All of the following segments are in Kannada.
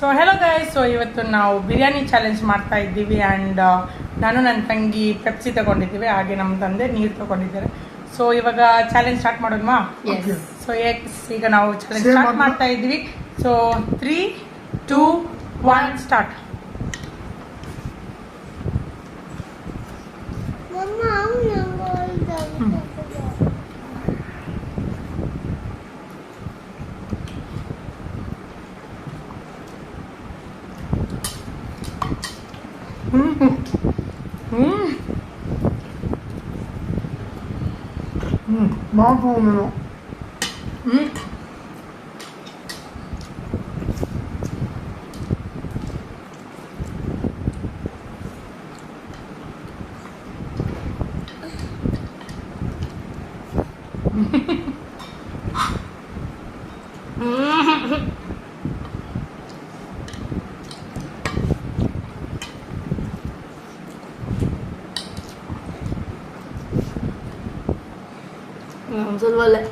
ಸೊ ಹೆಲೋ ಗೈಸ್, ಸೊ ಇವತ್ತು ನಾವು ಬಿರಿಯಾನಿ ಚಾಲೆಂಜ್ ಮಾಡ್ತಾ ಇದ್ದೀವಿ. ಆ್ಯಂಡ್ ನಾನು ನನ್ನ ತಂಗಿ ಪೆಪ್ಸಿ ತಗೊಂಡಿದ್ದೀವಿ, ಹಾಗೆ ನಮ್ಮ ತಂದೆ ನೀರು ತಗೊಂಡಿದ್ದಾರೆ. ಸೊ ಇವಾಗ ಚಾಲೆಂಜ್ ಸ್ಟಾರ್ಟ್ ಮಾಡೋಣವಾ? ಸೊ ಈಗ ನಾವು ಚಾಲೆಂಜ್ ಸ್ಟಾರ್ಟ್ ಮಾಡ್ತಾ ಇದ್ದೀವಿ. So 3, 2, 1 start. ಮಾಂಸವನ್ನು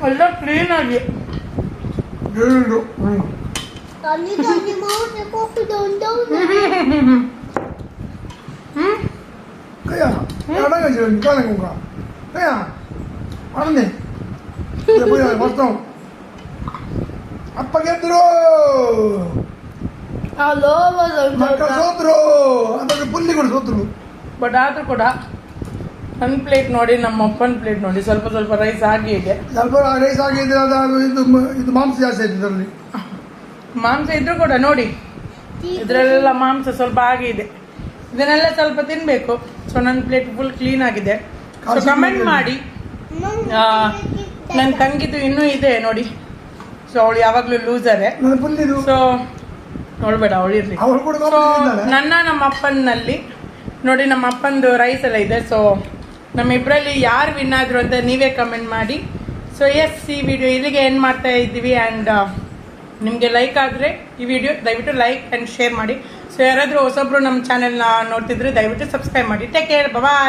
ಎಲ್ಲ ಕ್ಲೀನ್ ಆಗಿ ಅಪ್ಪ ಗೆದ್ರು ಮಕ್ಕಳು ಸೋತ್ರು, ಅದಕ್ಕೆ ಪುಲ್ಲಿ ಕೂಡ ಸೋತ್ರು. ಬಟ್ ಆದ್ರೂ ಕೂಡ ನನ್ನ ಪ್ಲೇಟ್ ನೋಡಿ, ನಮ್ಮ ಅಪ್ಪನ ಪ್ಲೇಟ್ ನೋಡಿ, ಸ್ವಲ್ಪ ಸ್ವಲ್ಪ ರೈಸ್ ಆಗಿ ಇದೆ. ಸ್ವಲ್ಪ ರೈಸ್ ಆಗಿದೆ. ಇದು ಮಾಂಸ ಜಾಸ್ತಿ ಆಯ್ತು ಇದರಲ್ಲಿ. ಮಾಂಸ ಇದ್ರೂ ಕೂಡ ನೋಡಿ, ಇದರಲ್ಲೆಲ್ಲ ಮಾಂಸ ಸ್ವಲ್ಪ ಆಗಿದೆ. ಇದನ್ನೆಲ್ಲ ಸ್ವಲ್ಪ ತಿನ್ಬೇಕು. ಸೊ ನನ್ನ ಪ್ಲೇಟ್ ಫುಲ್ ಕ್ಲೀನ್ ಆಗಿದೆ. ಸೊ ಕಮೆಂಟ್ ಮಾಡಿ. ನನ್ನ ತಂಗಿದು ಇನ್ನೂ ಇದೆ ನೋಡಿ. ಸೊ ಅವಳು ಯಾವಾಗಲೂ ಲೂಸರೇ. ಸೊ ನೋಡ್ಬೇಡ, ಅವಳಿರ್ಲಿ. ನಮ್ಮ ಅಪ್ಪನಲ್ಲಿ ನೋಡಿ, ನಮ್ಮ ಅಪ್ಪಂದು ರೈಸ್ ಎಲ್ಲ ಇದೆ. ಸೊ ನಮ್ಮಿಬ್ಬರಲ್ಲಿ ಯಾರು ವಿನ್ ಆದ್ರು ಅಂತ ನೀವೇ ಕಮೆಂಟ್ ಮಾಡಿ. ಸೊ ಈ ವಿಡಿಯೋ ಇಲ್ಲಿಗೆ ಎಂಡ್ ಮಾಡ್ತಾ ಇದ್ದೀವಿ. ಆ್ಯಂಡ್ ನಿಮಗೆ ಲೈಕ್ ಆದರೆ ಈ ವಿಡಿಯೋ ದಯವಿಟ್ಟು ಲೈಕ್ ಆ್ಯಂಡ್ ಶೇರ್ ಮಾಡಿ. ಸೊ ಯಾರಾದರೂ ಹೊಸೊಬ್ರು ನಮ್ಮ ಚಾನೆಲ್ನ ನೋಡ್ತಿದ್ರೆ ದಯವಿಟ್ಟು ಸಬ್ಸ್ಕ್ರೈಬ್ ಮಾಡಿ. ಟೇಕ್ ಕೇರ್, ಬಾಯ್.